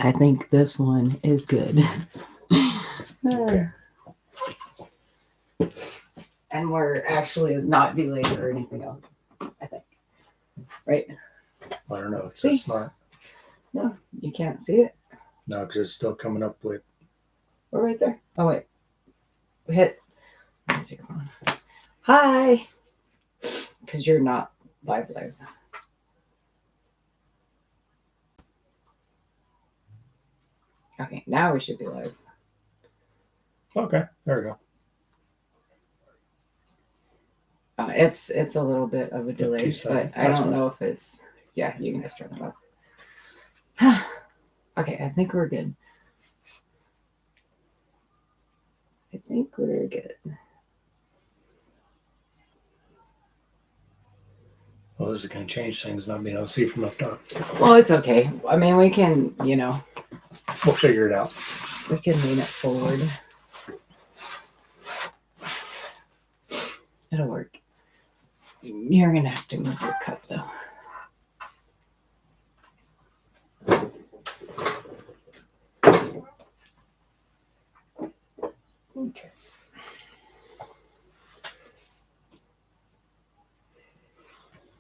I think this one is good. Okay. And we're actually not delayed or anything else, I think. Right? I don't know. It's See? just not. No, you can't see it. No, because it's still coming up with. We're right there. Oh, wait. We hit. Hi. Because you're not live. Okay, now we should be live. Okay, there we go. It's a little bit of a delay, but I don't know if it's. Yeah, you can just turn it off. Okay, I think we're good. Well, this is going to change things, not being able to see from up top. Well, it's okay. I mean, we can, We'll figure it out. we can lean it forward. It'll work. You're going to have to move your cup, though. Okay.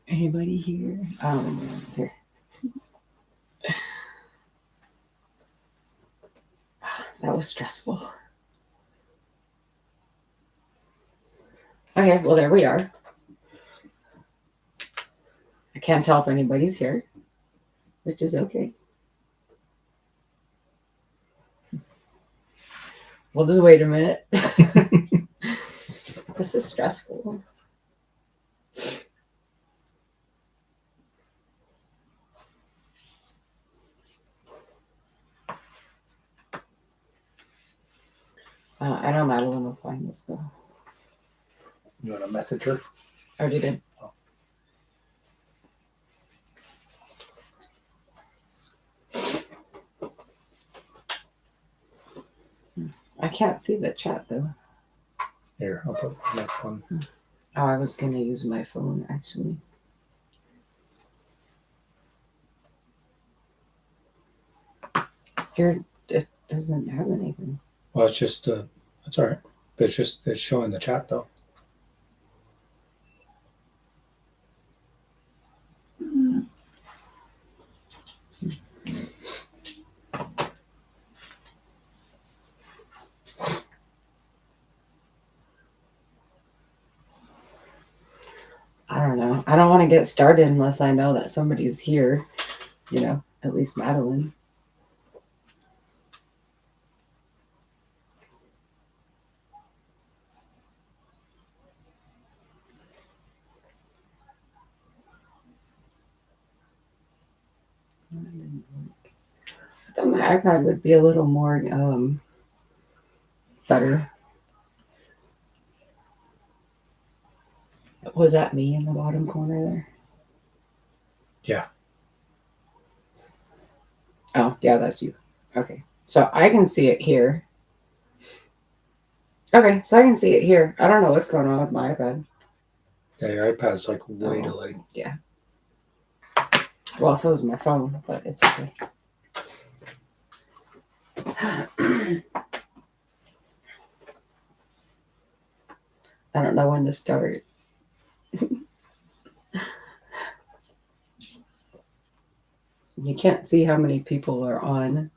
Anybody here? I don't know anyone's here. That was stressful. Okay, well, there we are. I can't tell if anybody's here, which is okay. We'll just wait a minute. This is stressful. I know Madeline will find this, though. You want to message her? I already did. Oh. I can't see the chat, though. Here, I'll put the next one. Oh, I was going to use my phone, actually. Here, it doesn't have anything. Well, it's just, that's all right. It's showing the chat, though. I don't know. I don't want to get started unless I know that somebody's here. At least Madeline. I thought my iPad would be a little more better. Was that me in the bottom corner there? Yeah. Oh, yeah, that's you. Okay. So I can see it here. Okay, so I can see it here. I don't know what's going on with my iPad. Yeah, your iPad's like way delayed. Yeah. Well, so is my phone, but it's okay. I don't know when to start. You can't see how many people are on,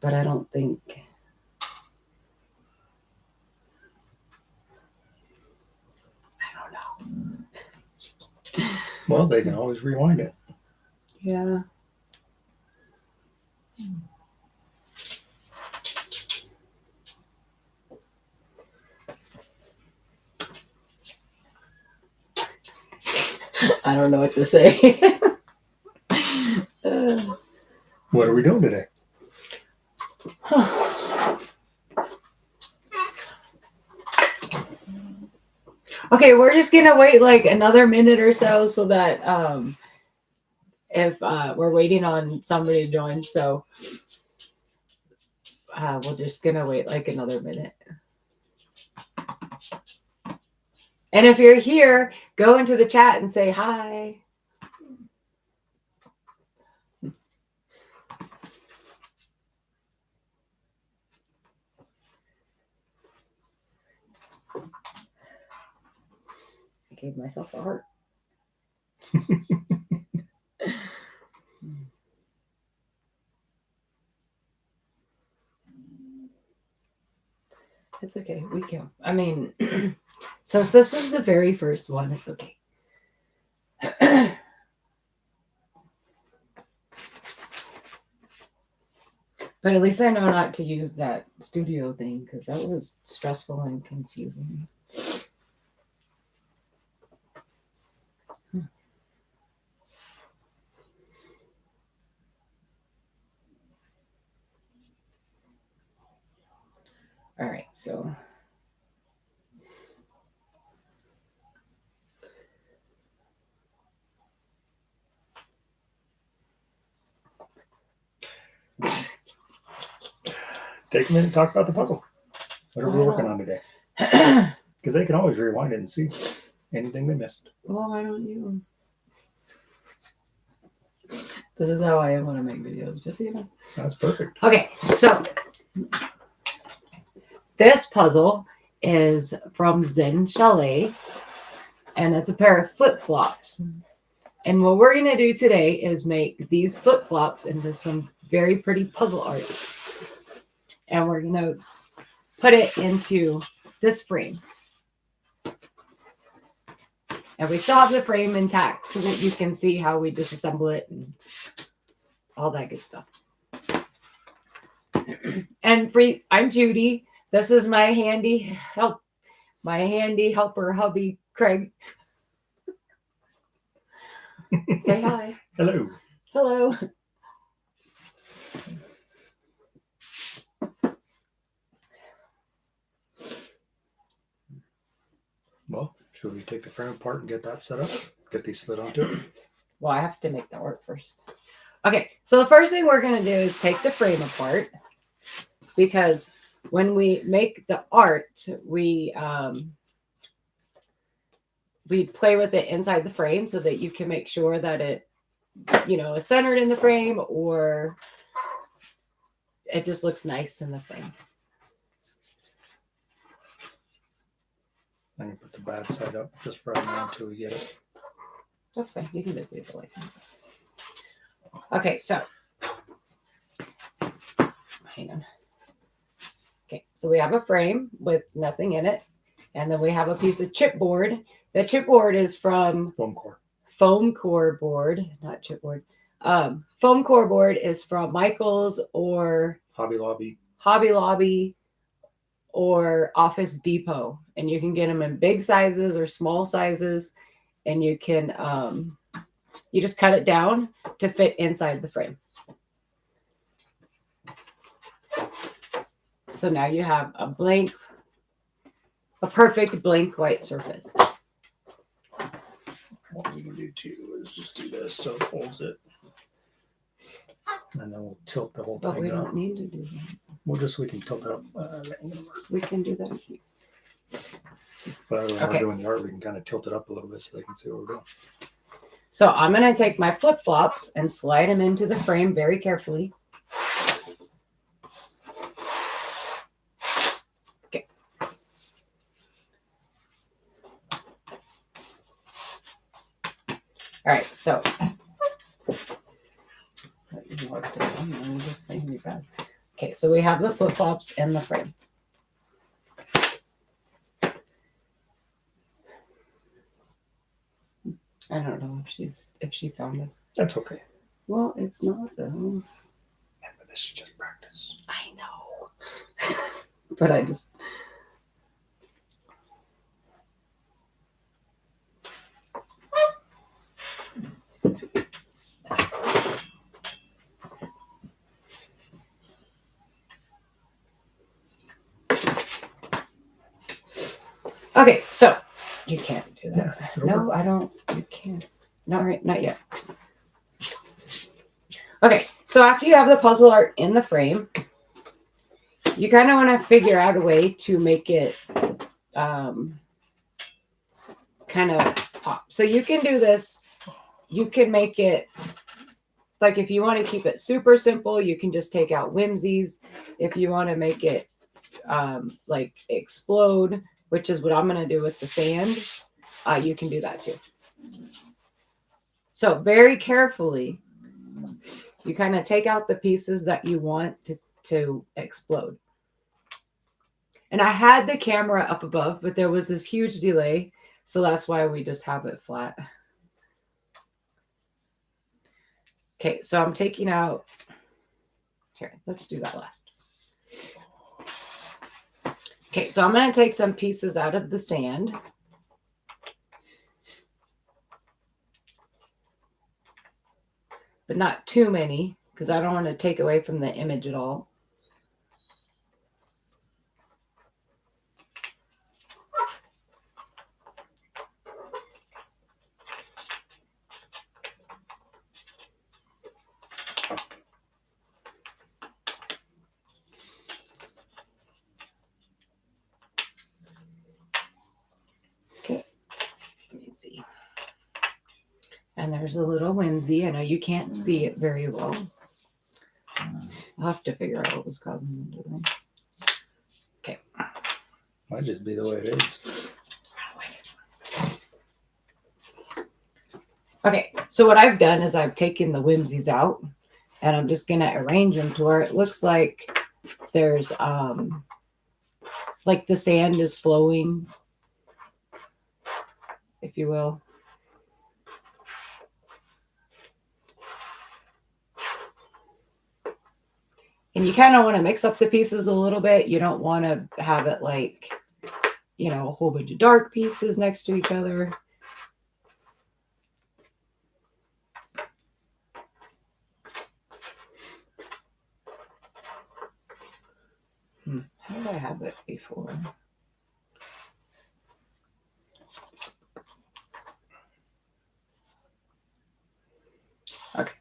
but I don't think. I don't know. Well, they can always rewind it. Yeah. I don't know what to say. What are we doing today? Okay, we're just gonna wait like another minute or so that if we're waiting on somebody to join, so we're just gonna wait like another minute. And if you're here, go into the chat and say hi. gave myself a heart. It's okay. We can. I mean, since this is the very first one, it's okay. But at least I know not to use that studio thing because that was stressful and confusing. All right, so Take a minute and talk about the puzzle. What are we working on today? Because they can always rewind it and see anything they missed. Well, why don't you? This is how I am when I make videos, just so you know. That's perfect. Okay, so this puzzle is from Zenchalet, and it's a pair of flip-flops. And what we're going to do today is make these flip-flops into some very pretty puzzle art. And we're going to put it into this frame. And we still have the frame intact so that you can see how we disassemble it and all that good stuff. And I'm Judy. This is my handy helper hubby, Craig. Say hi. Hello. Hello. Well, should we take the frame apart and get that set up? Get these slid onto it? Well, I have to make the art first. Okay, so the first thing we're going to do is take the frame apart because when we make the art, we play with it inside the frame so that you can make sure that it, is centered in the frame or it just looks nice in the frame. I'm going to put the bad side up just for right now until we get it. That's fine. You can just leave it like that. Okay, so hang on. Okay, so we have a frame with nothing in it, and then we have a piece of chipboard. The chipboard is from foam core board, not chipboard. Foam core board is from Michael's or Hobby Lobby or Office Depot, and you can get them in big sizes or small sizes, and you can you just cut it down to fit inside the frame. So now you have a perfect blank white surface. What we can do too is just do this so it holds it. And then we'll tilt the whole thing up. But we don't need to do that. We can tilt it up. We can do that. But when we're doing the art, we can kind of tilt it up a little bit so they can see what we're doing. So I'm going to take my flip-flops and slide them into the frame very carefully. Okay. All right, so just making me bad. Okay, so we have the flip-flops in the frame. I don't know if she found this. That's okay. Well, it's not though. Yeah, but this is just practice. I know. But I just okay, so you can't do that. Yeah, no, I don't. You can't. Not yet. Okay, so after you have the puzzle art in the frame, you kind of want to figure out a way to make it kind of pop. So you can do this. You can make it like if you want to keep it super simple, you can just take out whimsies. If you want to make it like explode, which is what I'm going to do with the sand, you can do that too. So very carefully, you kind of take out the pieces that you want to explode. And I had the camera up above, but there was this huge delay. So that's why we just have it flat. Okay, so I'm taking out, here, let's do that last. Okay, so I'm going to take some pieces out of the sand. But not too many, because I don't want to take away from the image at all. Okay, let me see. And there's a little whimsy. I know you can't see it very well. I'll have to figure out what was causing the delay. Okay. Might just be the way it is. Okay, so what I've done is I've taken the whimsies out and I'm just going to arrange them to where it looks like there's like the sand is flowing, if you will. And you kind of want to mix up the pieces a little bit. You don't want to have it like, you know, a whole bunch of dark pieces next to each other. How did I have it before? Okay.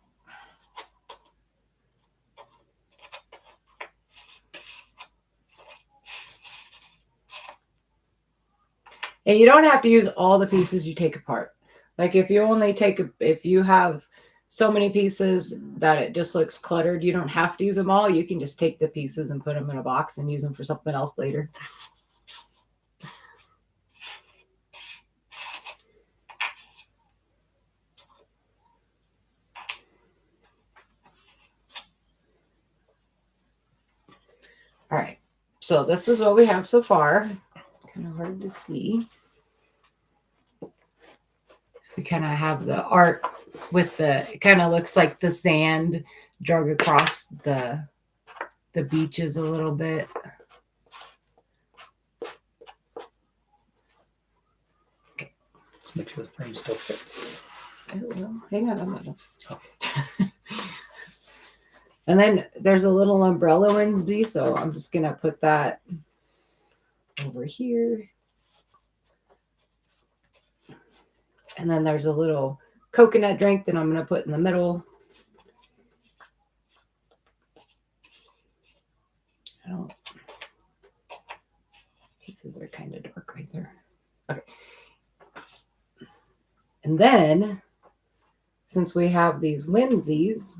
And you don't have to use all the pieces you take apart. Like if you only take, if you have so many pieces that it just looks cluttered, you don't have to use them all. You can just take the pieces and put them in a box and use them for something else later. All right. So this is what we have so far. Kind of hard to see. So we kind of have the art with the, it kind of looks like the sand drug across the beaches a little bit. Okay. Let's make sure the frame still fits. Well, hang on a minute. Oh. And then there's a little umbrella Wednesday, so I'm just going to put that over here. And then there's a little coconut drink that I'm going to put in the middle. Pieces are kind of dark right there. Okay. And then, since we have these whimsies,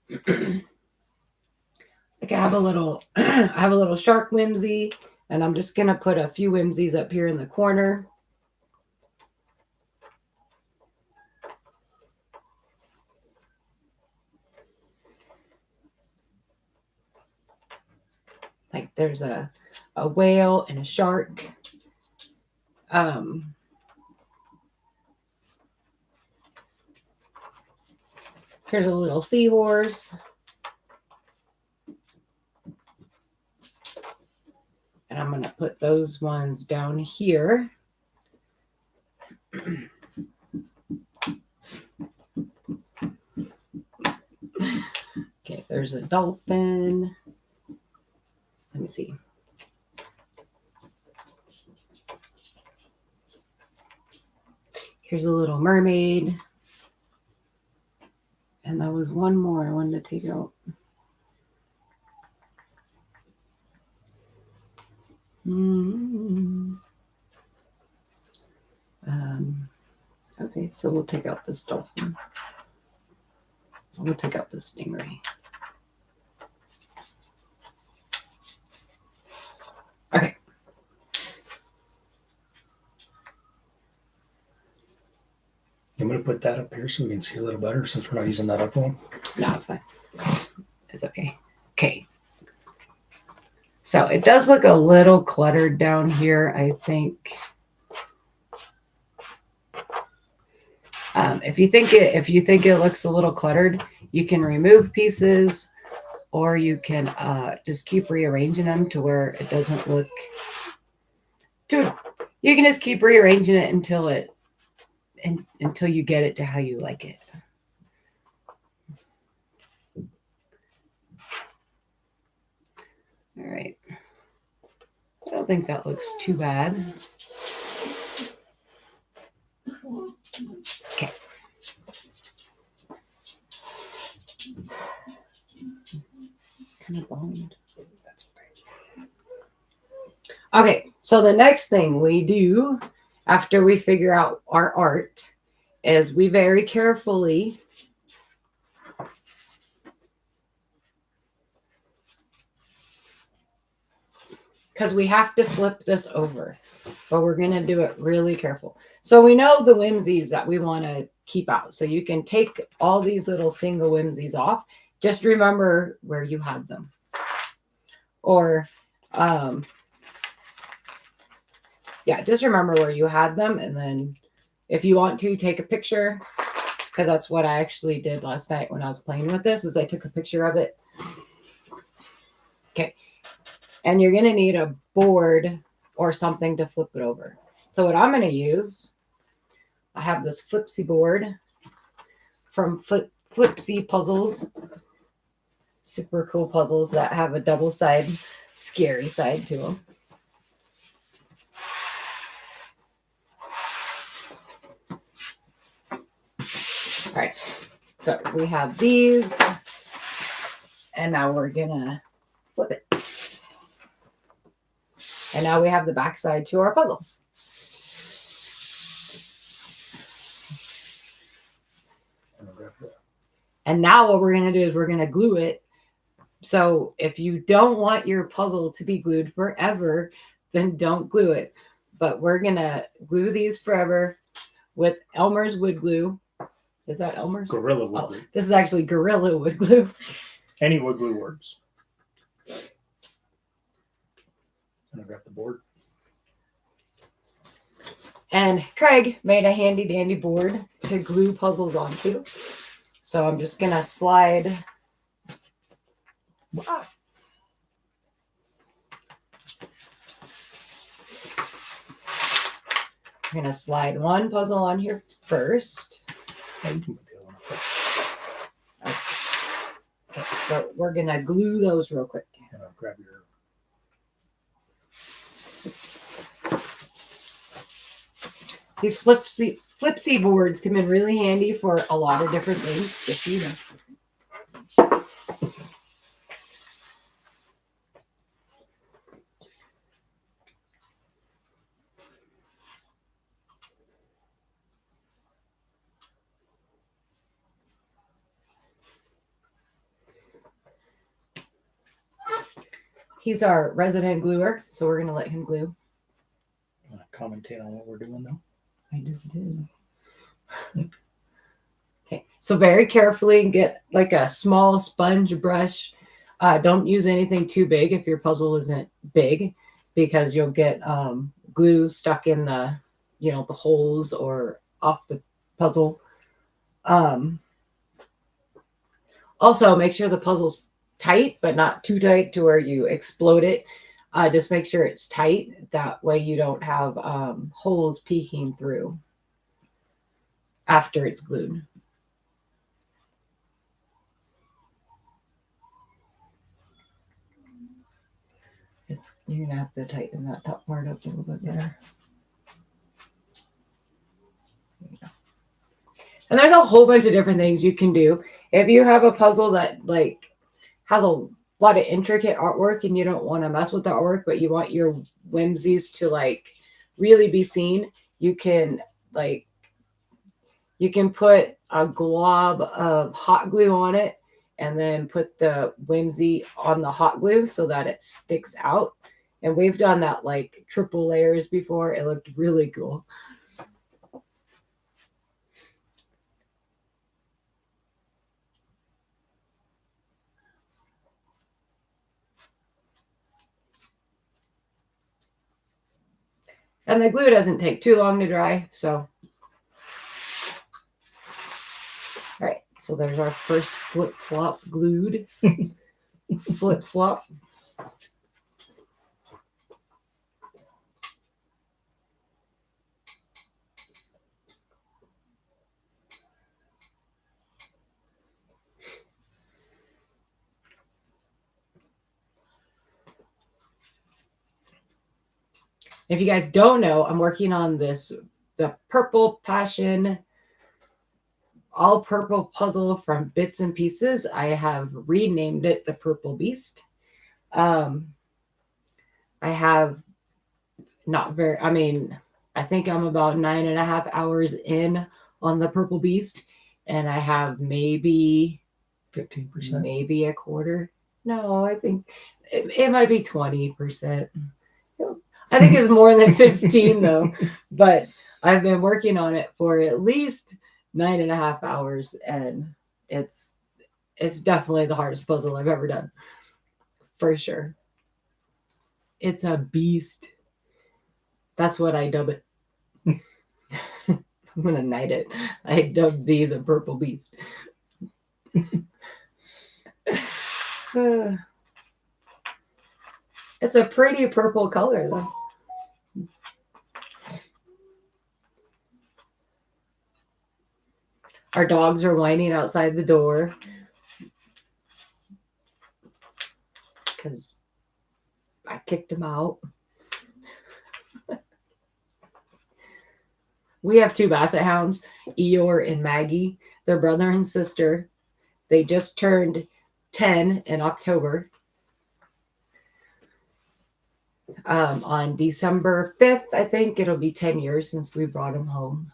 like I have a little shark whimsy, and I'm just going to put a few whimsies up here in the corner. Like there's a whale and a shark. Here's a little seahorse. And I'm going to put those ones down here. Okay, there's a dolphin. Let me see. Here's a little mermaid. And there was one more I wanted to take out. Okay, so we'll take out this dolphin. We'll take out the stingray. Okay. you want me to put that up here so we can see a little better since we're not using that up one? No, it's fine. It's okay. Okay. So it does look a little cluttered down here, I think. If you think it looks a little cluttered, you can remove pieces, or you can just keep rearranging them to where it doesn't look. You can just keep rearranging it until you get it to how you like it. All right. I don't think that looks too bad. Okay. Kind of boned. That's okay. Okay, so the next thing we do after we figure out our art is we very carefully because we have to flip this over, but we're going to do it really careful. So we know the whimsies that we want to keep out. So you can take all these little single whimsies off. Just remember where you had them. Or, yeah, just remember where you had them. And then if you want to, take a picture, because that's what I actually did last night when I was playing with this, is I took a picture of it. Okay. And you're going to need a board or something to flip it over. So what I'm going to use, I have this Flipsy board from Flipsy Puzzles. Super cool puzzles that have a double side, scary side to them. All right. So we have these. And now we're going to flip it. And now we have the back side to our puzzle. And now what we're going to do is we're going to glue it. So if you don't want your puzzle to be glued forever, then don't glue it. But we're going to glue these forever with Elmer's wood glue. Is that Elmer's? Gorilla wood glue. This is actually Gorilla wood glue. Any wood glue works. I'm going to grab the board. And Craig made a handy dandy board to glue puzzles onto. So I'm just going to slide. Wow. I'm going to slide one puzzle on here first. Yeah, you can put the other one up there. Okay, so we're going to glue those real quick. And I'll grab your... These flipsy boards come in really handy for a lot of different things, just so you know. He's our resident gluer, so we're going to let him glue. You want to commentate on what we're doing now? I just did. Okay, so very carefully get like a small sponge brush. Don't use anything too big if your puzzle isn't big, because you'll get glue stuck in the, the holes or off the puzzle. Also, make sure the puzzle's tight, but not too tight to where you explode it. Just make sure it's tight. That way you don't have holes peeking through after it's glued. You're going to have to tighten that top part up a little bit better. There you go. And there's a whole bunch of different things you can do. If you have a puzzle that has a lot of intricate artwork and you don't want to mess with the artwork, but you want your whimsies to really be seen, you can put a glob of hot glue on it and then put the whimsy on the hot glue so that it sticks out. And we've done that triple layers before. It looked really cool. And the glue doesn't take too long to dry, so. All right, so there's our first flip-flop glued. Flip-flop. If you guys don't know, I'm working on the Purple Passion all purple puzzle from Bits and Pieces. I have renamed it the Purple Beast. I have not very, I mean, I think I'm about 9.5 hours in on the Purple Beast, and I have maybe 15%. maybe a quarter. No, I think it might be 20%. I think it's more than 15 though, but I've been working on it for at least 9.5 hours, and it's definitely the hardest puzzle I've ever done, for sure. It's a beast. That's what I dub it. I'm gonna knight it. I dubbed thee the Purple Beast. It's a pretty purple color though. Our dogs are whining outside the door because I kicked them out. We have 2 basset hounds, Eeyore and Maggie. They're brother and sister. They just turned 10 in October. On December 5th, I think it'll be 10 years since we brought them home.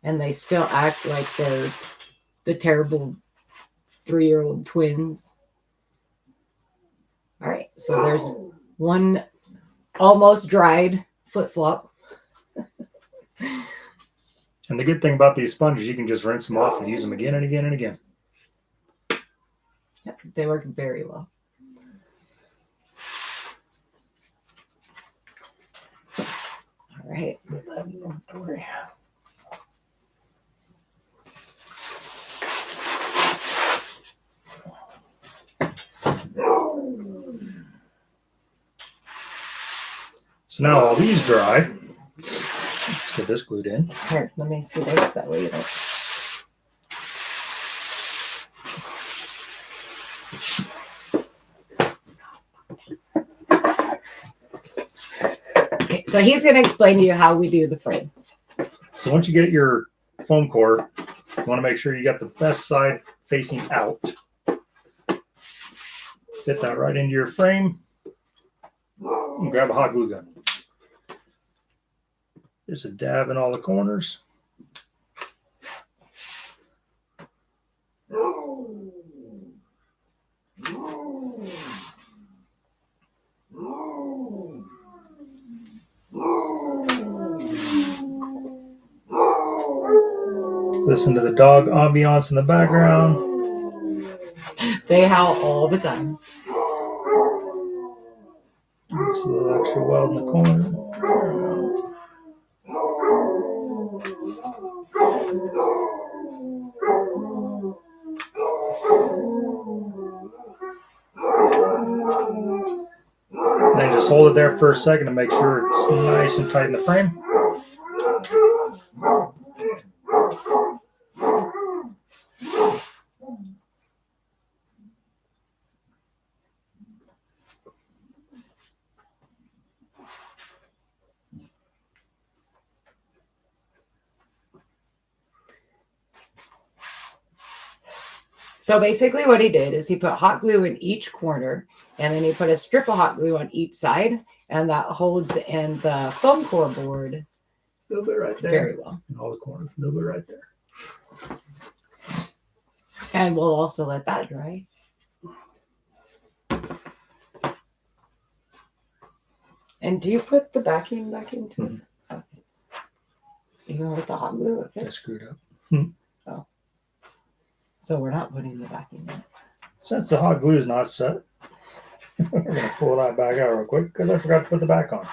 And they still act like they're the terrible 3-year-old twins. All right, so there's one almost dried flip-flop. And the good thing about these sponges, you can just rinse them off and use them again and again and again. Yeah, they work very well. All right. Put that in inventory. So now all these dry. Let's get this glued in. Here, let me see this. That way you don't. Okay, so he's going to explain to you how we do the frame. So once you get your foam core, you want to make sure you got the best side facing out. Fit that right into your frame. And grab a hot glue gun. Just a dab in all the corners. Listen to the dog ambiance in the background. They howl all the time. Just a little extra weld in the corner. Then just hold it there for a second to make sure it's nice and tight in the frame. So basically what he did is he put hot glue in each corner, and then he put a strip of hot glue on each side, and that holds in the foam core board A little bit right there. very well. In all the corners. A little bit right there. And we'll also let that dry. And do you put the backing back into it? Okay. Even with the hot glue? Okay. That's screwed up. So we're not putting the backing in. Since the hot glue is not set, we're going to pull that back out real quick because I forgot to put the back on.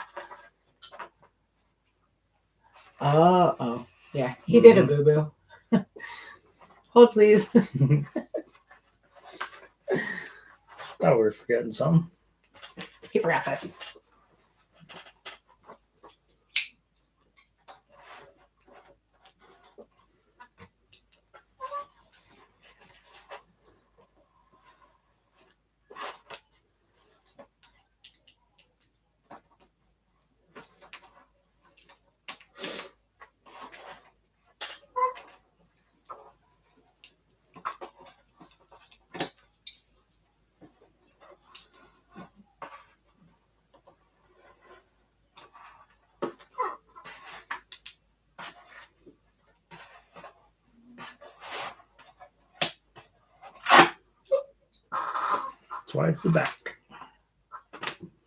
Oh, yeah. He did a boo-boo. Hold, please. Thought we were forgetting something. He forgot this. That's why it's the back.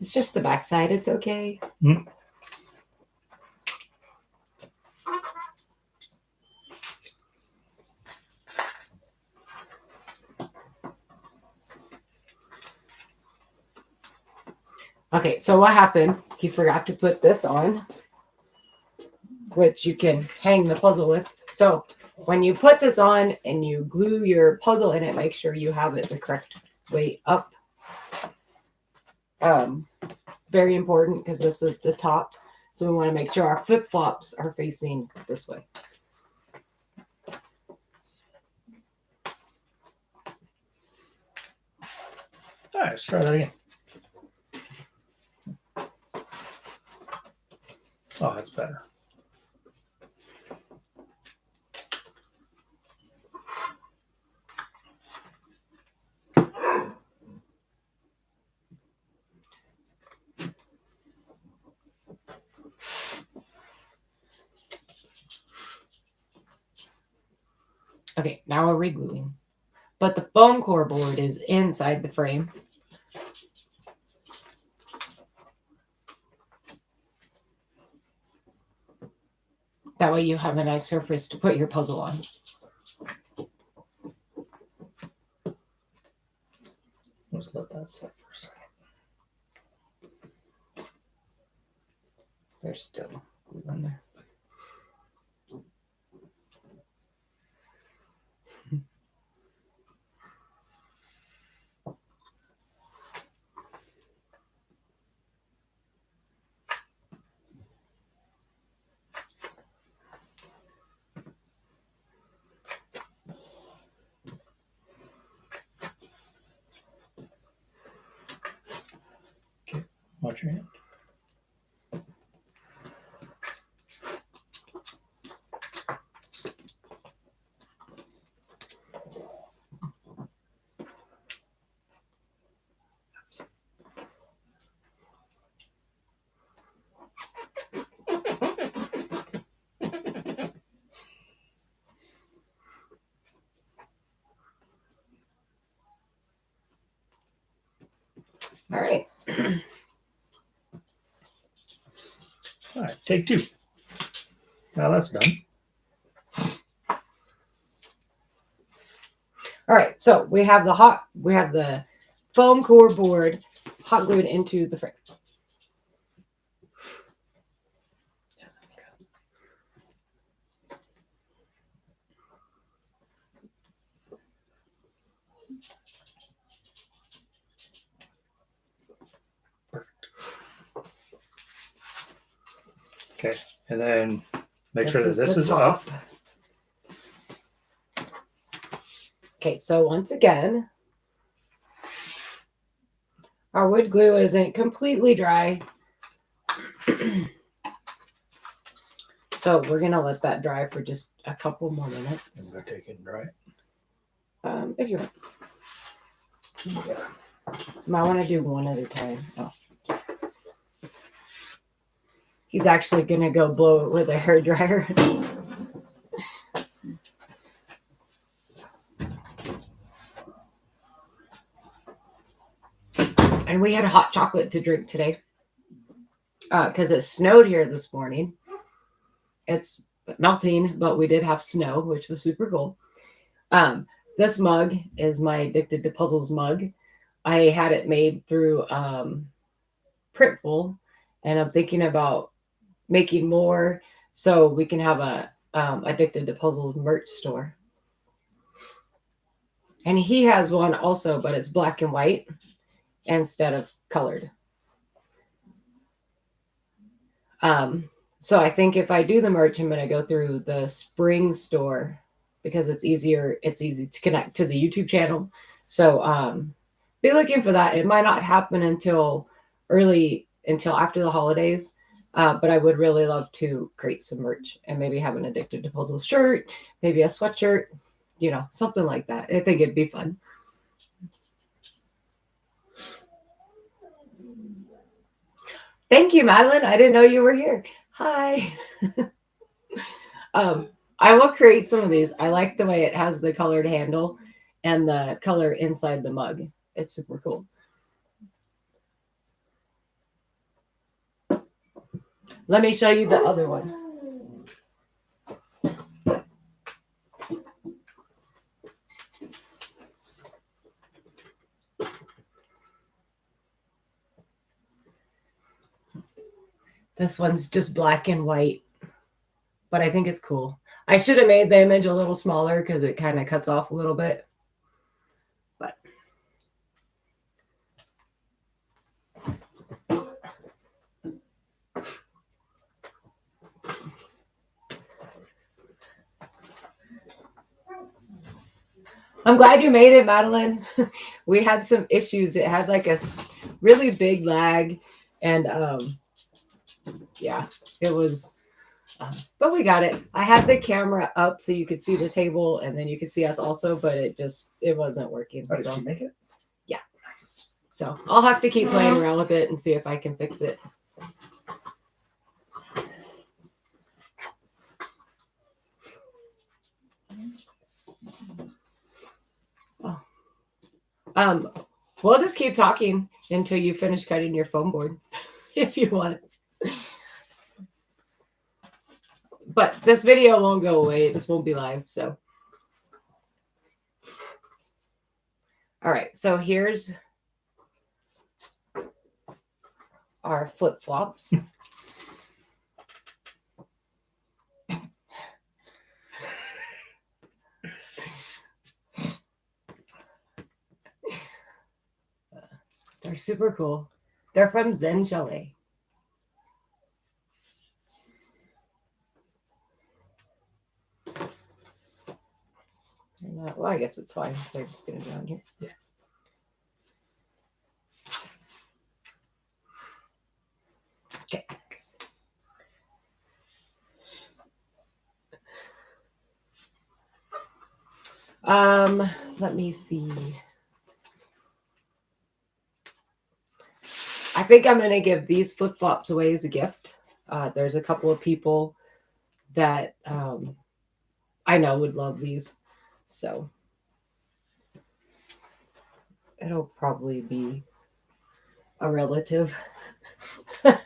It's just the backside. It's okay. Mm. Okay, so what happened? He forgot to put this on, which you can hang the puzzle with. So when you put this on and you glue your puzzle in it, make sure you have it the correct way up. Very important because this is the top. So we want to make sure our flip-flops are facing this way. All right, let's try that again. Oh, that's better. Okay, now we're regluing. But the foam core board is inside the frame. That way you have a nice surface to put your puzzle on. Let's let that set for a second. There's still glue on there. Watch your hand. All right. All right, take two. Now that's done. All right. So we have the foam core board hot glued into the frame. Okay, and then make sure that this the is top. up. Okay, so once again, our wood glue isn't completely dry. So we're going to let that dry for just a couple more minutes. I'm gonna take it and dry it. If you want. Yeah. Might want to do one at a time. Oh. He's actually going to go blow it with a hairdryer. And we had a hot chocolate to drink today because it snowed here this morning. It's melting, but we did have snow, which was super cool. This mug is my Addicted to Puzzles mug. I had it made through Printful, and I'm thinking about making more. so we can have a Addicted to Puzzles merch store. And he has one also, but it's black and white instead of colored. So I think if I do the merch, I'm going to go through the spring store because it's easier. It's easy to connect to the YouTube channel. So be looking for that. It might not happen until after the holidays. But I would really love to create some merch and maybe have an Addicted to Puzzles shirt, maybe a sweatshirt, something like that. I think it'd be fun. Thank you, Madeline. I didn't know you were here. Hi. I will create some of these. I like the way it has the colored handle and the color inside the mug. It's super cool. Let me show you the other one. This one's just black and white, but I think it's cool. I should have made the image a little smaller because it kind of cuts off a little bit. But I'm glad you made it, Madeline. We had some issues. It had like a really big lag, and yeah, it was. But we got it. I had the camera up so you could see the table, and then you could see us also. But it wasn't working. Oh, did she make it? Yeah. Nice. So I'll have to keep playing around with it and see if I can fix it. We'll just keep talking until you finish cutting your foam board, if you want. But this video won't go away. It just won't be live. So, all right. So here's our flip-flops. They're super cool. They're from Zenchalet. Well, I guess it's fine. They're just going to be on here. Yeah. Okay. Let me see. I think I'm going to give these flip-flops away as a gift. There's a couple of people that I know would love these. So it'll probably be a relative. Are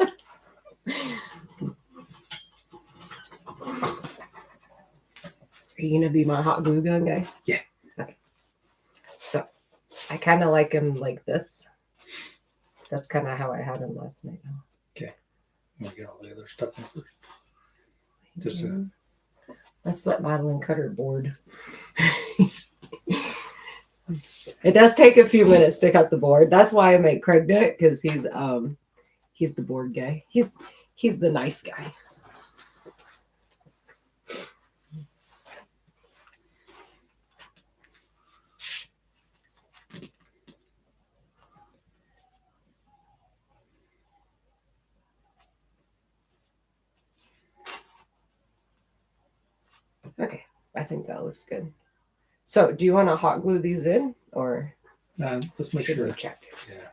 you going to be my hot glue gun guy? Yeah. Okay. So I kind of like him like this. That's kind of how I had him last night. Okay. I'm going to get all the other stuff in first. Just Let's let Madeline cut her board. It does take a few minutes to cut the board. That's why I make Craig do it, because he's the board guy. He's the knife guy. Okay, I think that looks good. So, do you want to hot glue these in, or let's make sure. Check. Yeah.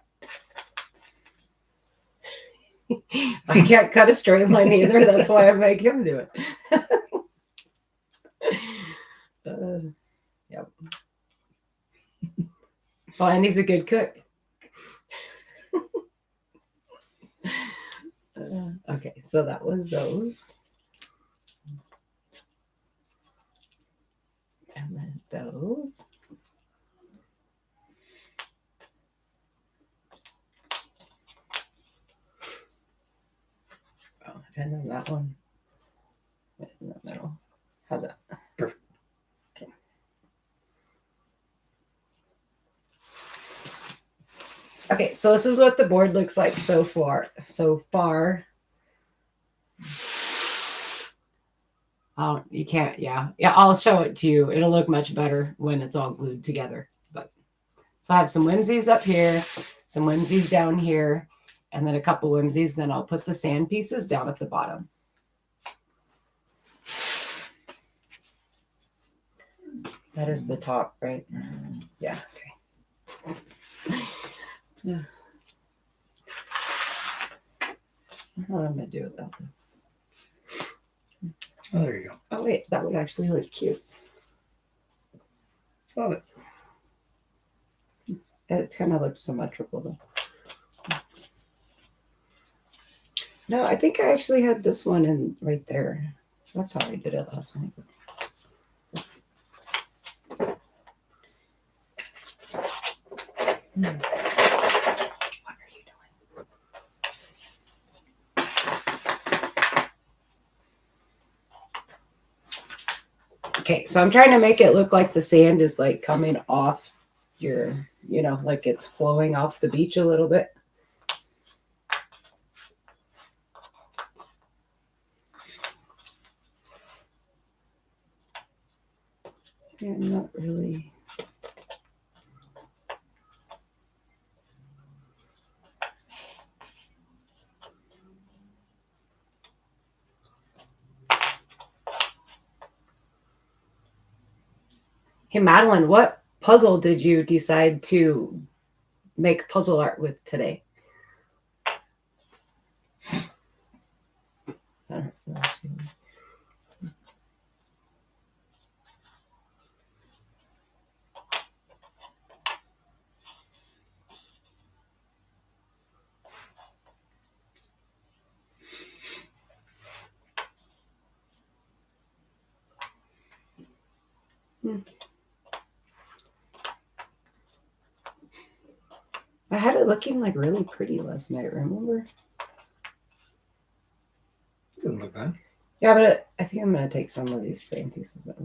I can't cut a straight line either. That's why I make him do it. Yep. Oh, and he's a good cook. Okay, so that was those. And then those. Oh, and then that one. in the middle. How's that? Perfect. Okay. Okay, so this is what the board looks like so far. Oh, you can't, yeah. I'll show it to you. It'll look much better when it's all glued together. But so I have some whimsies up here, some whimsies down here, and then a couple whimsies. Then I'll put the sand pieces down at the bottom. That is the top, right? Yeah, okay. Yeah. What am I gonna do with that? Oh, there you go. Oh wait, that would actually look cute. Love it. It kind of looks symmetrical though. No, I think I actually had this one in right there. That's how I did it last night. What are you doing? Okay, so I'm trying to make it look like the sand is like coming off your, like it's flowing off the beach a little bit. See, I'm not really. Hey, Madeline, what puzzle did you decide to make puzzle art with today? I don't know. I had it looking like really pretty last night, remember? Doesn't look bad. Yeah, but I think I'm going to take some of these frame pieces out.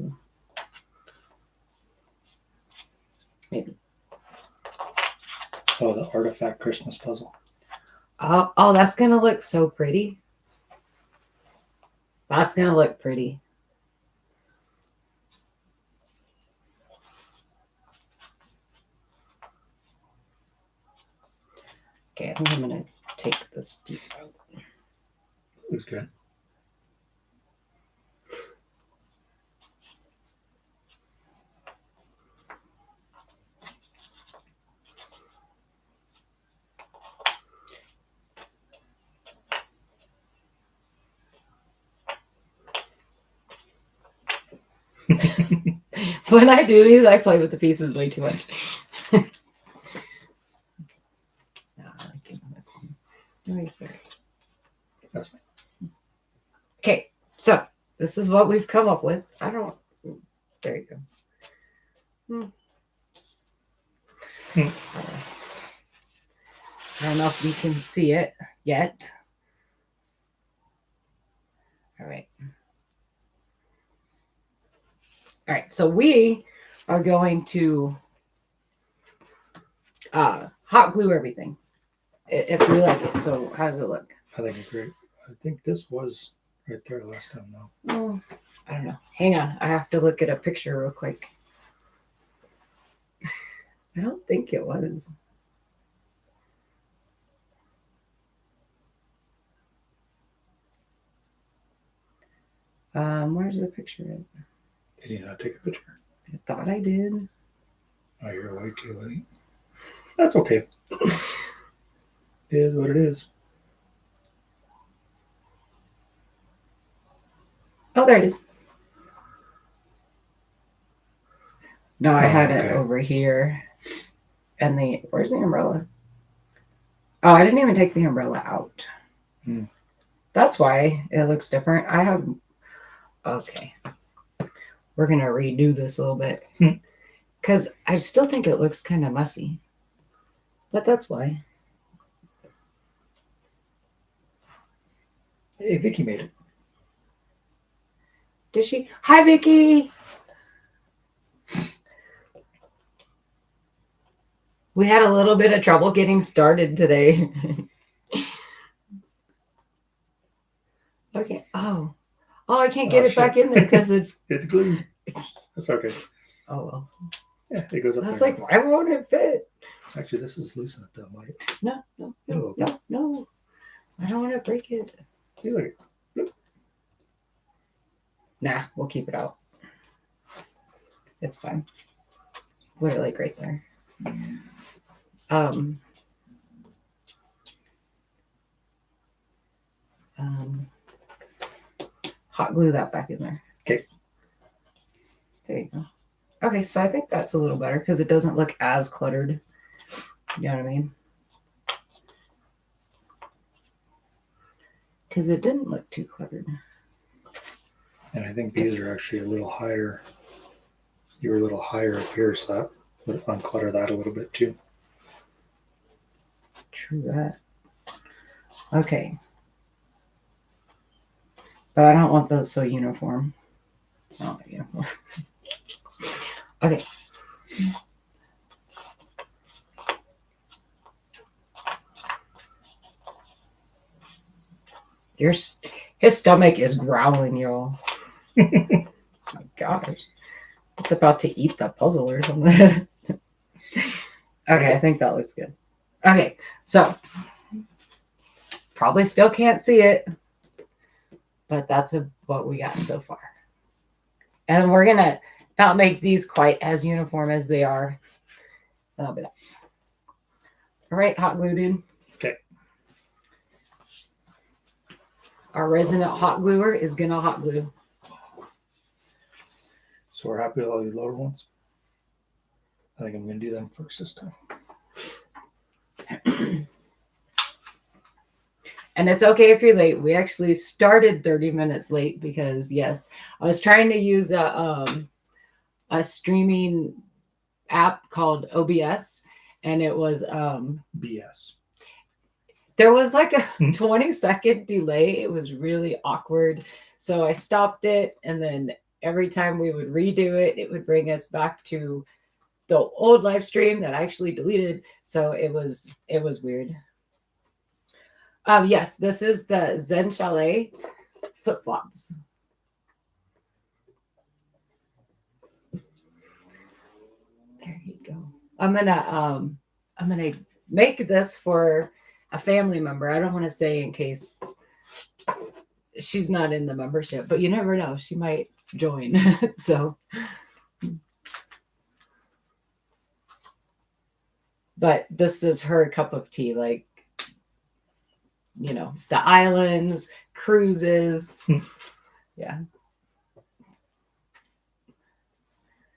Maybe. Oh, the artifact Christmas puzzle. Oh, that's going to look so pretty. That's going to look pretty. Okay, I think I'm going to take this piece out. Looks good. When I do these, I play with the pieces way too much. That's fine. Okay, so this is what we've come up with. There you go. I don't know if we can see it yet. All right. All right, so we are going to hot glue everything if we like it. So how does it look? I think it's great. I think this was right there last time, though. Oh, I don't know. Hang on. I have to look at a picture real quick. I don't think it was. Where's the picture? Did you not take a picture? I thought I did. Oh, you're way too late. That's okay. It is what it is. Oh, there it is. No, I had okay. it over here. And where's the umbrella? Oh, I didn't even take the umbrella out. That's why it looks different. Okay. We're going to redo this a little bit. Because I still think it looks kind of messy. But that's why. Hey, Vicky made it. Does she? Hi, Vicky. We had a little bit of trouble getting started today. Okay. Oh, I can't get it back in there because it's glued. That's okay. Oh well. Yeah, it goes up. I was there. like, why won't it fit? Actually, this is loose enough though, Mike. No. I don't want to break it. See, look. Nah, we'll keep it out. It's fine. Put it like right there. Hot glue that back in there. Okay. There you go. Okay, so I think that's a little better because it doesn't look as cluttered. You know what I mean? Because it didn't look too cluttered. And I think these are actually a little higher. You're a little higher up here, so that would unclutter that a little bit too. True that. Okay. But I don't want those so uniform. I don't want uniform. Okay. His stomach is growling, y'all. My gosh. It's about to eat the puzzle or something. Okay, I think that looks good. Okay, so probably still can't see it, but that's what we got so far. And we're gonna not make these quite as uniform as they are. That'll be that. All right, hot glue dude. Okay. Our resident hot gluer is gonna hot glue. So we're happy with all these lower ones. I think I'm gonna do them first this time. And it's okay if you're late. We actually started 30 minutes late because, yes, I was trying to use a streaming app called OBS, and it was BS. There was like a 20-second delay. It was really awkward. So I stopped it, and then every time we would redo it, it would bring us back to the old live stream that I actually deleted. So it was weird. Yes, this is the Zenchalet flip-flops. There you go. I'm gonna make this for a family member. I don't want to say in case she's not in the membership, but you never know. She might join. So, but this is her cup of tea, like, you know, the islands, cruises. Yeah.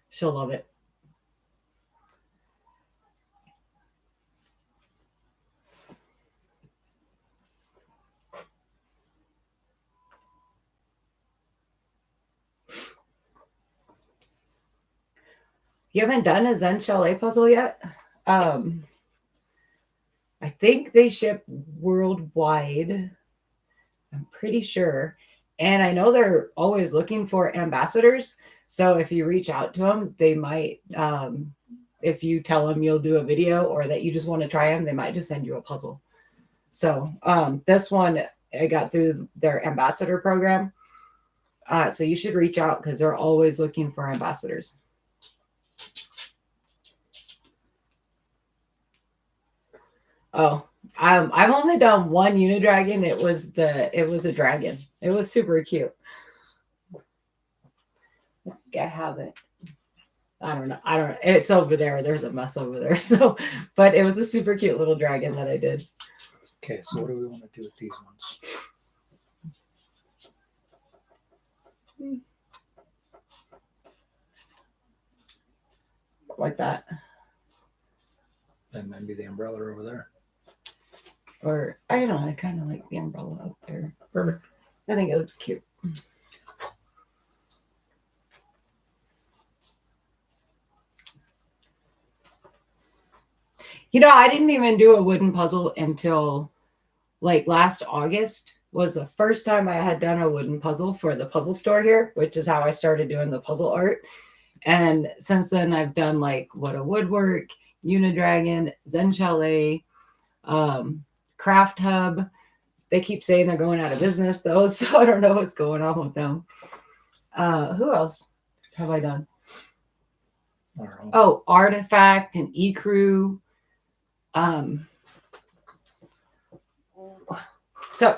She'll love it. You haven't done a Zenchalet puzzle yet? I think they ship worldwide. I'm pretty sure. And I know they're always looking for ambassadors. So if you reach out to them, they might, if you tell them you'll do a video or that you just want to try them, they might just send you a puzzle. So this one I got through their ambassador program. So you should reach out because they're always looking for ambassadors. Oh, I've only done one Unidragon. It was a dragon. It was super cute. I have it. I don't know. It's over there. There's a mess over there. So, but it was a super cute little dragon that I did. Okay, so what do we want to do with these ones? Like that. That might be the umbrella over there. Or, I don't know, I kind of like the umbrella up there. Perfect. I think it looks cute. You know, I didn't even do a wooden puzzle until like last August was the first time I had done a wooden puzzle for the puzzle store here, which is how I started doing the puzzle art. And since then, I've done like What a Woodwork, Unidragon, Zenchalet, Craft Hub. They keep saying they're going out of business though, so I don't know what's going on with them. Who else have I done? Oh, Artifact and eCrew. So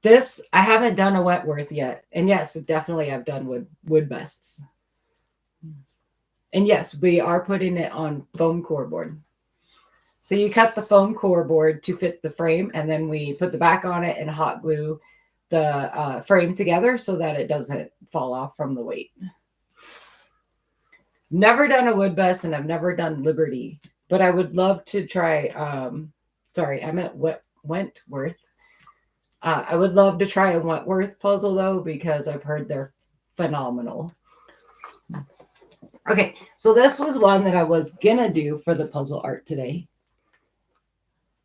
this, I haven't done a Wentworth yet. And yes, definitely I've done wood bests. And yes, we are putting it on foam core board. So you cut the foam core board to fit the frame, and then we put the back on it and hot glue the frame together so that it doesn't fall off from the weight. Never done a wood best, and I've never done Liberty, but I would love to try. Sorry, I meant Wentworth. I would love to try a Wentworth puzzle though, because I've heard they're phenomenal. Okay, so this was one that I was gonna do for the puzzle art today.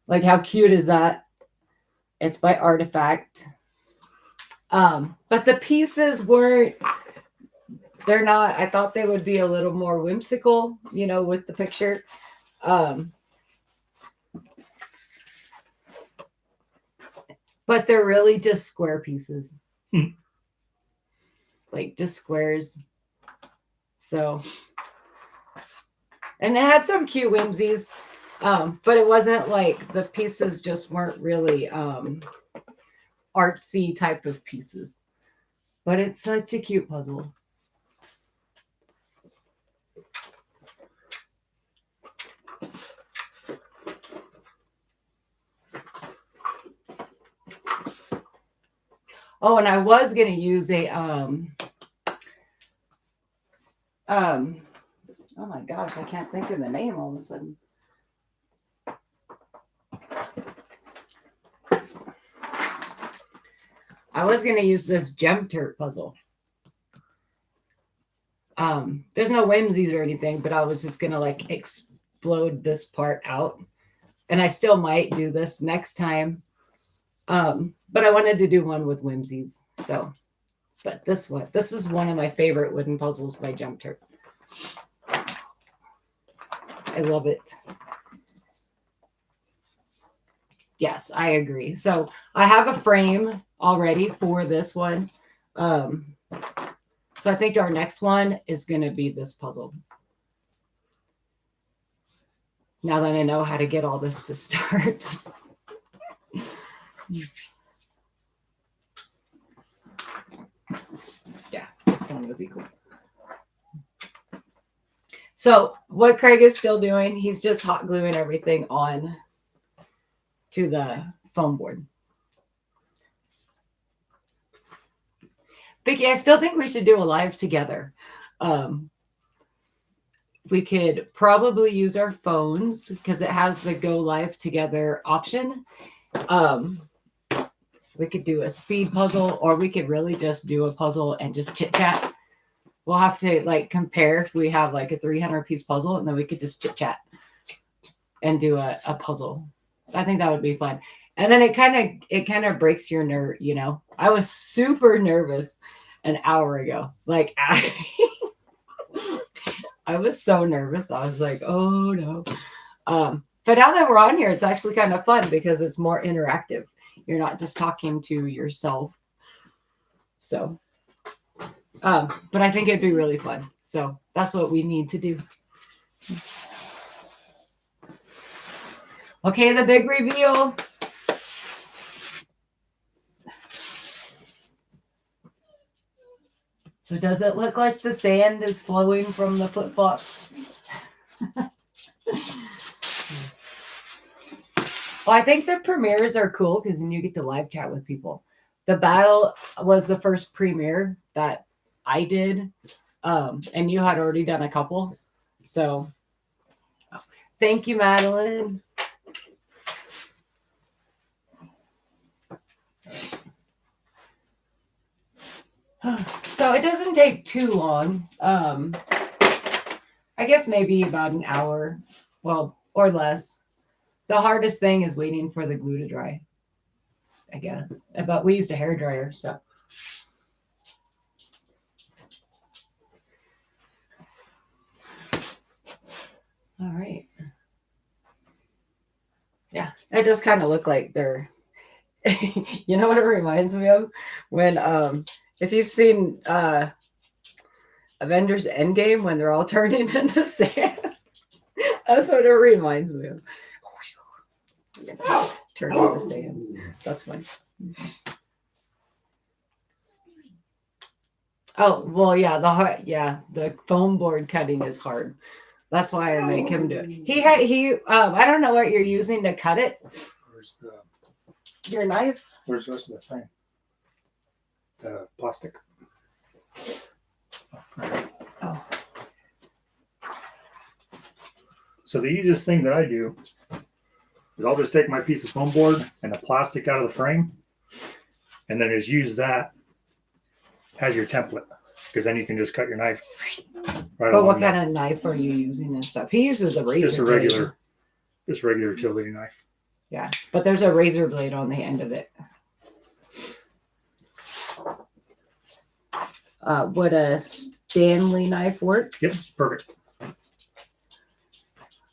Like, how cute is that? It's by Artifact. But the pieces weren't, they're not, I thought they would be a little more whimsical, you know, with the picture. But they're really just square pieces. Like just squares. So, and it had some cute whimsies, but it wasn't like, the pieces just weren't really artsy type of pieces. But it's such a cute puzzle. Oh, and I was going to use a, oh my gosh, I can't think of the name all of a sudden. I was going to use this gem turret puzzle. There's no whimsies or anything, but I was just going to like explode this part out. And I still might do this next time. But I wanted to do one with whimsies. So, but this is one of my favorite wooden puzzles by Jump Turk. I love it. Yes, I agree. So I have a frame already for this one. So I think our next one is going to be this puzzle. Now that I know how to get all this to start. Yeah, this one would be cool. So what Craig is still doing, he's just hot gluing everything on to the foam board. Vicky, I still think we should do a live together. We could probably use our phones because it has the go live together option. We could do a speed puzzle, or we could really just do a puzzle and just chit chat. We'll have to like compare if we have like a 300-piece puzzle, and then we could just chit chat and do a puzzle. I think that would be fun. And then it kind of breaks your nerve, you know. I was super nervous an hour ago. Like I was so nervous. I was like, oh no. But now that we're on here, it's actually kind of fun because it's more interactive. You're not just talking to yourself. So, but I think it'd be really fun. So that's what we need to do. Okay, the big reveal. So does it look like the sand is flowing from the flip-flops? Well, I think the premieres are cool because then you get to live chat with people. The battle was the first premiere that I did, and you had already done a couple. So thank you, Madeline. So it doesn't take too long. I guess maybe about an hour, well, or less. The hardest thing is waiting for the glue to dry. I guess. But we used a hairdryer, so. All right. Yeah, it does kind of look like they're, you know what it reminds me of? When, if you've seen Avengers Endgame, when they're all turning into sand, that's what it reminds me of. Turning into sand. That's funny. Oh, well, yeah, the foam board cutting is hard. That's why I make him do it. I don't know what you're using to cut it. Where's Your knife? Where's the rest of the frame? The plastic. Oh. So the easiest thing that I do is I'll just take my piece of foam board and the plastic out of the frame, and then just use that as your template, because then you can just cut your knife. But what kind of knife are you using and stuff? He uses a razor. Just regular utility knife. Yeah, but there's a razor blade on the end of it. Would a Stanley knife work? Yep, perfect.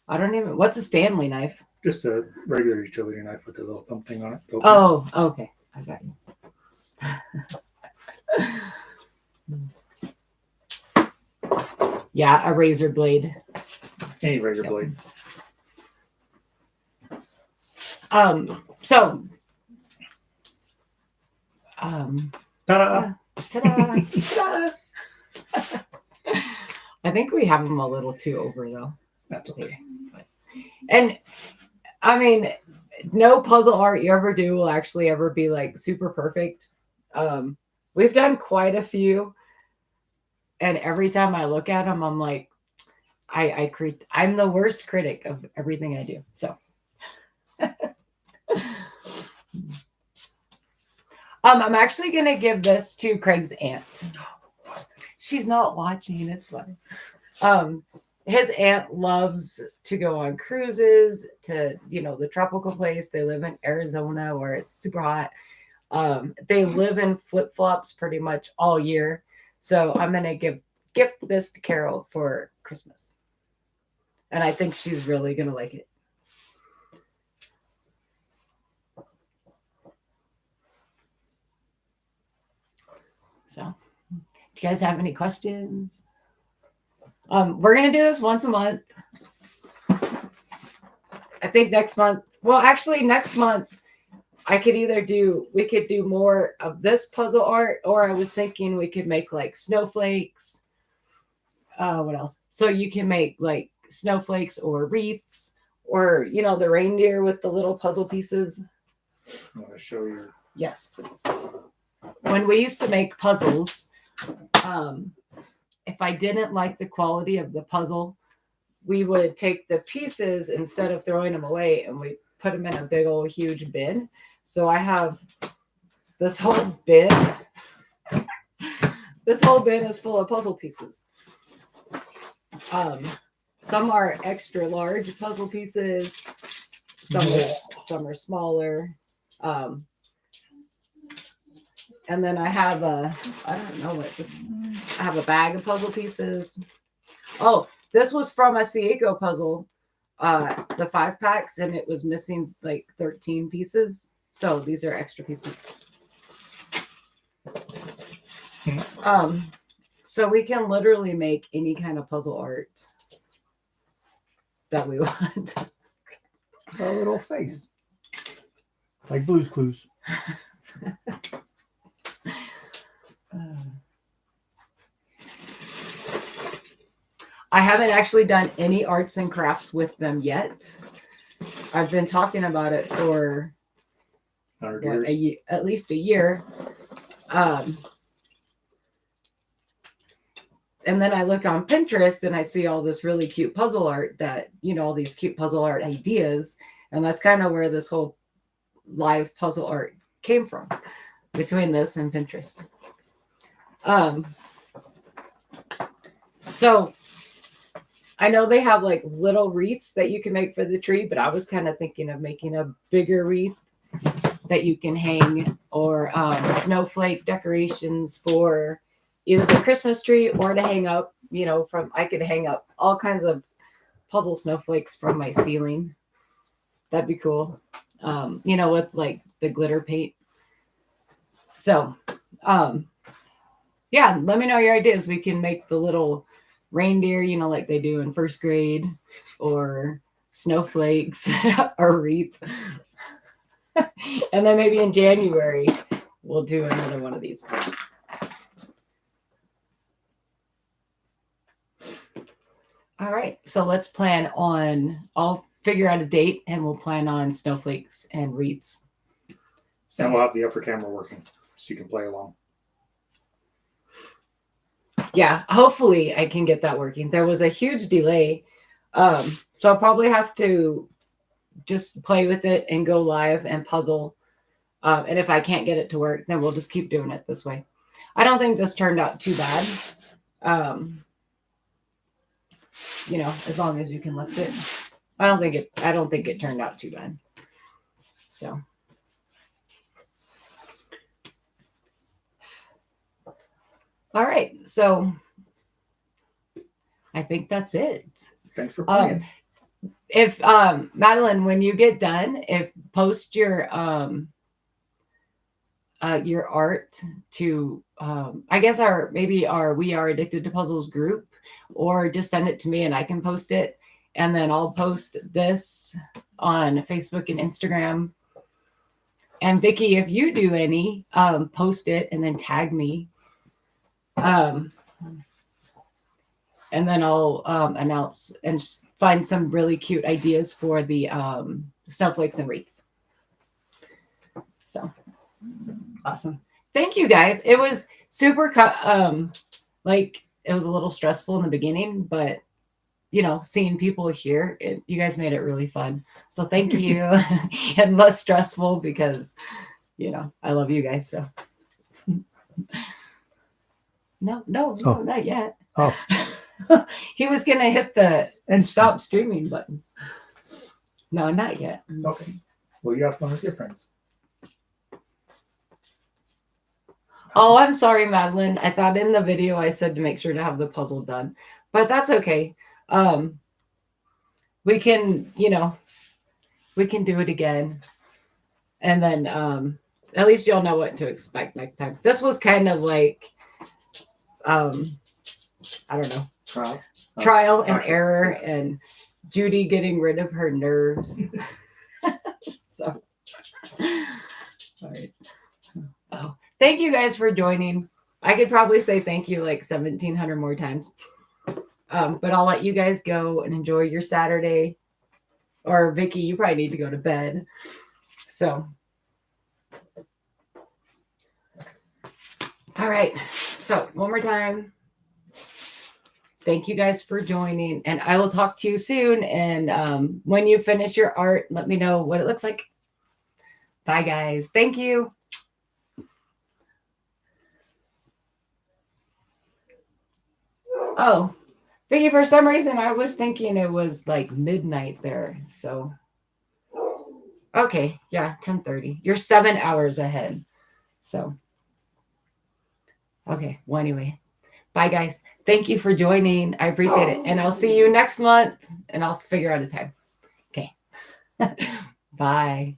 What's a Stanley knife? Just a regular utility knife with a little thumb thing on it. Oh, okay. I got you. Yeah, a razor blade. Any razor blade. So. Ta-da! Ta-da! Ta-da! I think we have them a little too over, though. That's okay. And, I mean, no puzzle art you ever do will actually ever be, like, super perfect. We've done quite a few. And every time I look at them, I'm like, I'm the worst critic of everything I do. So. I'm actually going to give this to Craig's aunt. She's not watching. It's fine. His aunt loves to go on cruises to, the tropical place. They live in Arizona where it's super hot. They live in flip-flops pretty much all year. So I'm going to gift this to Carol for Christmas. And I think she's really going to like it. So, do you guys have any questions? We're going to do this once a month. I think next month, we could do more of this puzzle art, or I was thinking we could make like snowflakes. What else? So you can make like snowflakes or wreaths, or, the reindeer with the little puzzle pieces. I'm going to show you. Yes, please. When we used to make puzzles, if I didn't like the quality of the puzzle, we would take the pieces instead of throwing them away, and we put them in a big old huge bin. So I have this whole bin. This whole bin is full of puzzle pieces. Some are extra large puzzle pieces. Some are smaller. And then I have I have a bag of puzzle pieces. Oh, this was from a Ciego puzzle, the 5-packs, and it was missing like 13 pieces. So these are extra pieces. So we can literally make any kind of puzzle art that we want. A little face. Like Blue's Clues. I haven't actually done any arts and crafts with them yet. I've been talking about it for at least a year. And then I look on Pinterest and I see all this really cute puzzle art all these cute puzzle art ideas. And that's kind of where this whole live puzzle art came from, between this and Pinterest. So I know they have like little wreaths that you can make for the tree, but I was kind of thinking of making a bigger wreath that you can hang, or snowflake decorations for either the Christmas tree or to hang up. I could hang up all kinds of puzzle snowflakes from my ceiling. That'd be cool. With like the glitter paint. So, yeah, let me know your ideas. We can make the little reindeer, like they do in first grade, or snowflakes or wreath. And then maybe in January, we'll do another one of these. All right, so let's plan on, I'll figure out a date and we'll plan on snowflakes and wreaths. So And we'll have the upper camera working so you can play along. Yeah, hopefully I can get that working. There was a huge delay. So I'll probably have to just play with it and go live and puzzle. And if I can't get it to work, then we'll just keep doing it this way. I don't think this turned out too bad. As long as you can lift it. I don't think it turned out too bad. So all right, so I think that's it. Thanks for playing. If Madeline, when you get done, post your art to I guess our We Are Addicted to Puzzles group, or just send it to me and I can post it, and then I'll post this on Facebook and Instagram. And Vicki, if you do any, post it and then tag me. And then I'll announce and find some really cute ideas for the snowflakes and wreaths. So awesome. Thank you guys. It was super, it was a little stressful in the beginning, but seeing people here, you guys made it really fun. So thank you. And less stressful because, I love you guys. So no, not yet. Oh. He was going to hit the and stop streaming button. No, not yet. Okay. Well, you have fun with your friends. Oh, I'm sorry, Madeline. I thought in the video I said to make sure to have the puzzle done, but that's okay. We can do it again. And then at least you'll know what to expect next time. This was kind of like, I don't know, trial and error, and Judy getting rid of her nerves. So, all right. Oh, thank you guys for joining. I could probably say thank you like 1,700 more times. But I'll let you guys go and enjoy your Saturday. Or Vicki, you probably need to go to bed. So, all right. So one more time. Thank you guys for joining, and I will talk to you soon. And when you finish your art, let me know what it looks like. Bye, guys. Thank you. Oh, Vicki, for some reason, I was thinking it was like midnight there. So, okay. Yeah, 10:30. You're 7 hours ahead. So, okay. Well, anyway. Bye, guys. Thank you for joining. I appreciate it. And I'll see you next month, and I'll figure out a time. Okay. Bye.